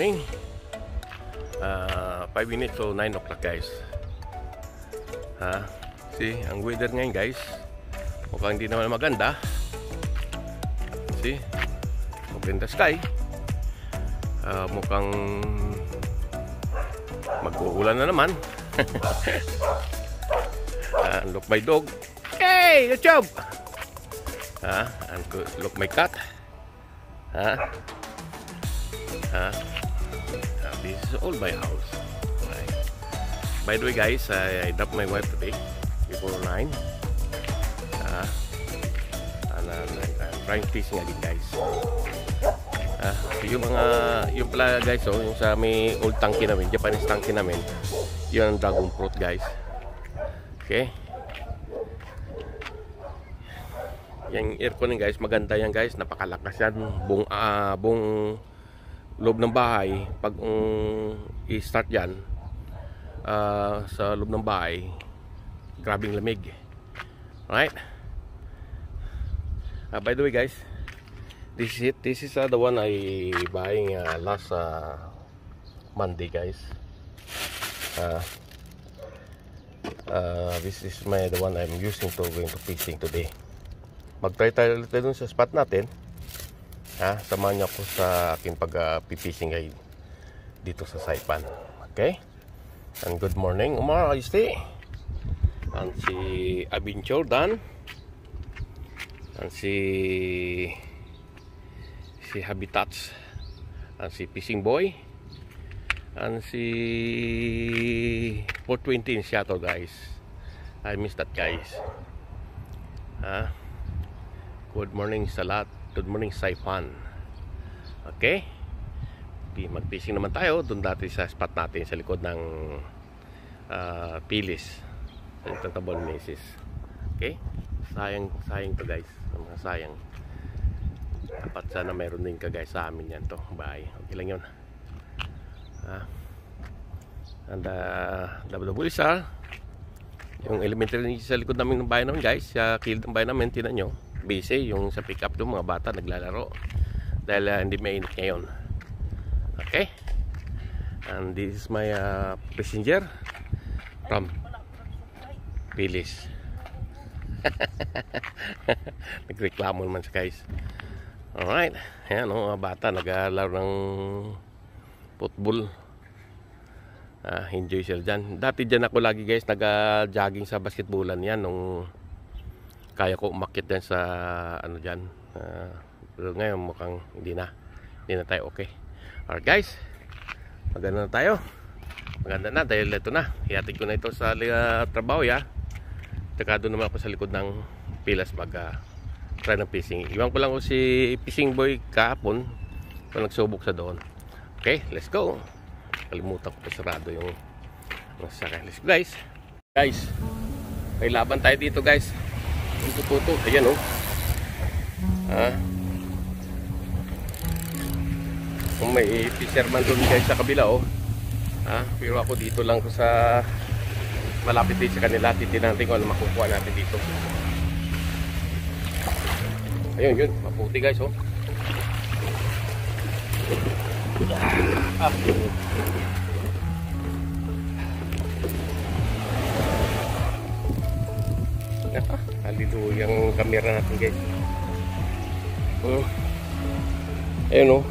morning. 5 minutes to 9 o'clock guys. See, ang weather ngayon guys, mukhang hindi naman maganda. See, open the sky. Mukhang mag-uulan na naman. Look my dog. Hey, good job. And look my cat. This is all my house. Right. By the way guys, I dropped my wife today before 9. And I'm trying fishing again guys. Yung pala guys, yung sa may old tangke namin, Japanese tangke namin, yun ang dragon fruit guys. Okay. Yung aircon guys, maganda yan guys, napakalakas yan. Buong loob ng bahay, pag i-start yan sa loob ng bahay, grabing lamig. Alright. By the way guys, this is it. This is the one I buying last Monday guys. This is the one I'm using to going to fishing today. Mag-try tayo ulit dun sa spot natin. Samahan niyo ako sa aking pag-fishing guys dito sa Saipan. Okay? And good morning, Umar, I stay. And si Abin Jordan. And si Habitats. And si Fishing Boy. And si 420 in Seattle guys. I miss that guys. Good morning sa lahat. Good morning Saipan. Okay? Mag-fishing naman tayo doon dati sa spot natin sa likod ng Pilis. Sa Tatabon Macy's. Okay? Sayang to guys. Mga sayang. Dapat sana mayroon din ka guys sa amin yan to. Bye. Okay lang yun. And double isa. Yung elementary sa likod namin ng bayan namin guys. Sa kilid ng bayan namin. Tinan nyo. Busy yung sa pick up doon, mga bata naglalaro dahil hindi mainit ngayon. Okay, and this is my passenger from Pilis. Nagreklamo naman sa guys. Alright, ayan mga bata naglalaro ng football. Enjoy sila dyan. Dati dyan ako lagi guys nag-jogging sa basketballan yan nung kaya ko umakyat din sa ano dyan. Pero ngayon mukhang hindi na tayo okay. Alright guys, maganda na tayo. Maganda na dahil ito na, hihatid ko na ito sa trabaho ya. Taka doon naman ako sa likod ng Pilas try ng fishing. Iwan ko lang ko si Fishing Boy kahapon kung nagsubok sa doon. Okay, let's go. Kalimutan ko pa sarado yung sakay. Let's go guys, may laban tayo dito guys. Tuto, ayan kung may fisherman doon guys sa kabila pero ako dito lang ko sa malapit din sa kanila. Titinan natin kung ano makukuha natin dito. Ayun, maputi guys hallelujah yung camera natin guys. Ayun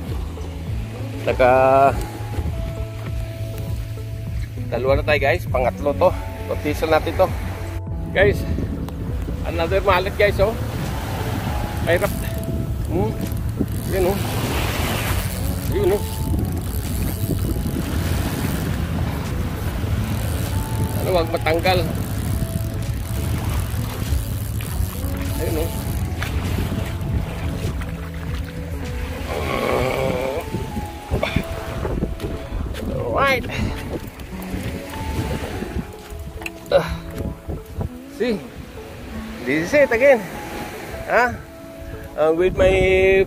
dalawa na tayo guys, pangatlo to. Totisal natin to guys. Another mallet guys mahirap. Ayun wag matanggal. Ayun alright. See, this is it again. With my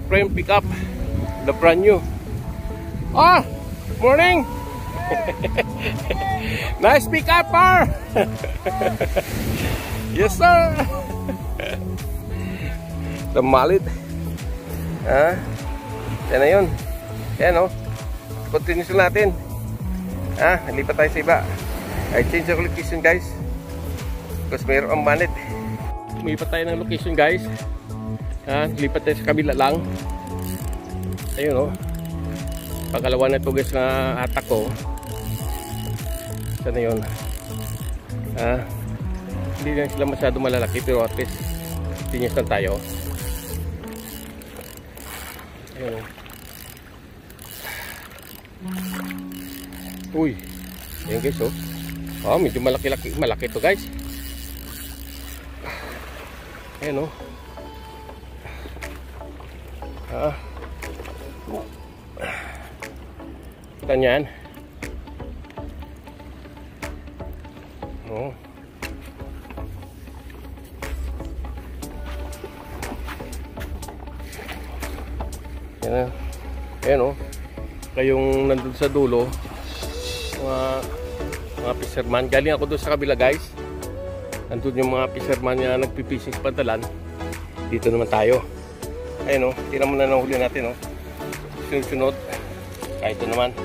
frame pickup, the brand new. Morning. Nice pickup, par. Yes sir. The mallet. Yan na yun. Yan continuous natin. Nalipat tayo sa iba. I change the location guys. Because mayroon ang manit. Lumipat tayo ng location guys. Lipat tayo sa kabila lang. Ayun pangalawa na ito guys na atak ko. Sana yun. Hindi na sila masyado malalaki pero at least continuous lang tayo. Ayun Uy, ayan guys medyo malaki to guys. Ayan kita nyan. Ayan kayong nandun sa dulo, mga fisherman. Galing ako doon sa kabila guys. Nandun yung mga fisherman na nagpipising sa pantalan. Dito naman tayo. Ayun tira mo na nahuli natin sunod-sunod. Kahit ito naman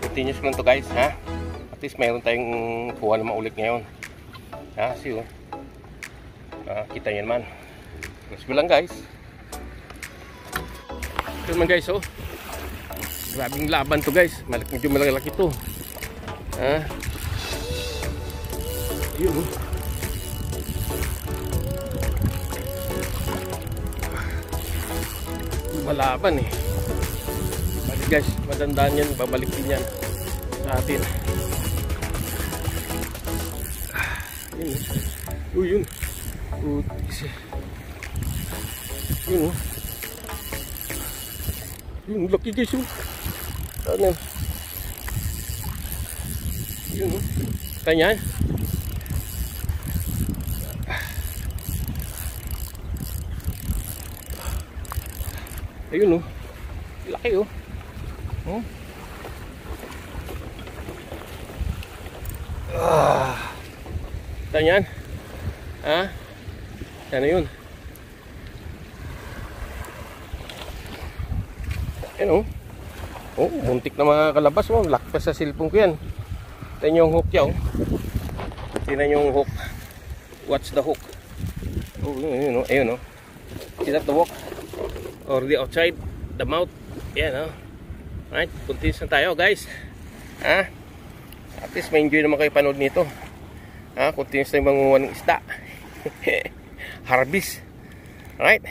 continuous lang to guys. At least mayroon tayong kuha na maulit ngayon. See kita nyo naman. Let's go lang guys. Ito naman guys grabing laban to guys. Medyo malaki to. Yun malaban Balik guys, madandaan yan. Babalik din yan sa atin. Yun yun yun laki guys ano yun tanyan. Ayun laki tanyan. Sana yun. Ayun muntik na mga kalabas laki pa sa cellphone ko yan. Tignan yung hook yan tignan yung hook. Watch the hook. Ayun see that the hook or the outside the mouth. Yan Alright, continuous na tayo guys. At least may enjoy naman kayo panood nito. Continuous na yung mangunguha ng isda. Harvest. Alright.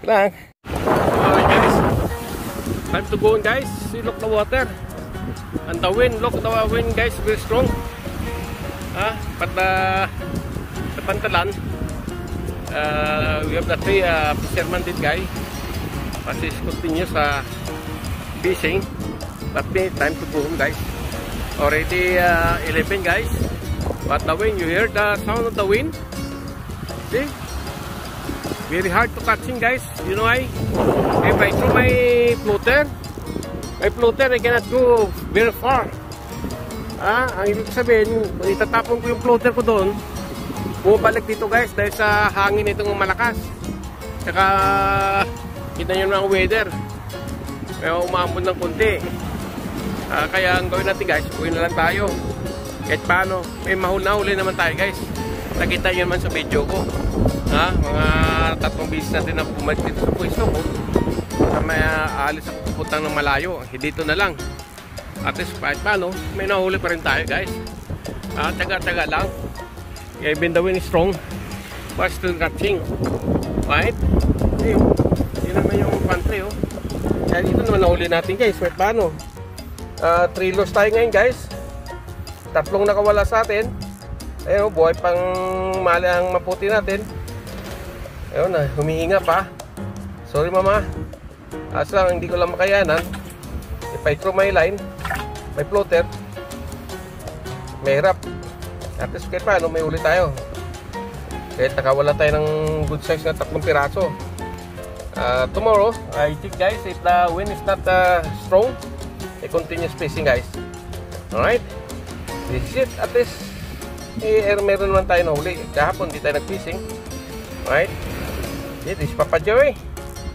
Lang. Alright guys, time to go on guys. See, look the water and the wind. Look the wind guys, very strong. But the pantalan we have the three fisherman did guy. As is continuous fishing. But me time to go home guys. Already 11 guys. But the wind, you hear the sound of the wind? See? Very hard to catching guys. You know why? If I throw my floater I cannot go very far. Ang ibig sabihin, itatapon ko yung floater ko doon, bumabalik dito guys dahil sa hangin itong malakas. Tsaka kita nyo ng weather, kaya umambon ng konti. Kaya ang gawin natin guys, uwi na lang tayo. Kahit paano, may mahuli naman tayo guys. Nakita nyo naman sa video ko. Mga 3 beses natin na bumalik dito sa pwesto ko. May alis ako pupuntang ng malayo. Dito na lang. At least kahit paano, may nahuli pa rin tayo guys. Taga-taga lang. Even the wind is strong, but still catching. Right? Yun naman yung pantry Kaya dito naman nahuli natin guys. Kahit paano. 3 loss tayo ngayon guys. 3 nakawala sa atin. Ayun, buhay pang mali ang maputi natin. Ayun na, humihinga pa. Sorry mama. Asa lang, hindi ko lang makayanan. If I throw my line, my floater, mahirap. At least kahit paano, may uli tayo. Kahit nakawala tayo ng good size na 3 piraso. Tomorrow, I think guys, if the wind is not strong, I continue fishing guys. Alright? This is it. At least, meron naman tayo na huli. Kahapon, di tayo nag-fishing. Alright? This is Papa Joey.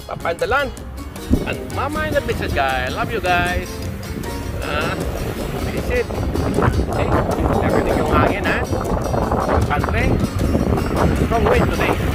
Papa Andalan. And Mama and the Business Guy. Love you guys. Visit. Okay. Narinig yung hangin ha. Country. Strong wind today.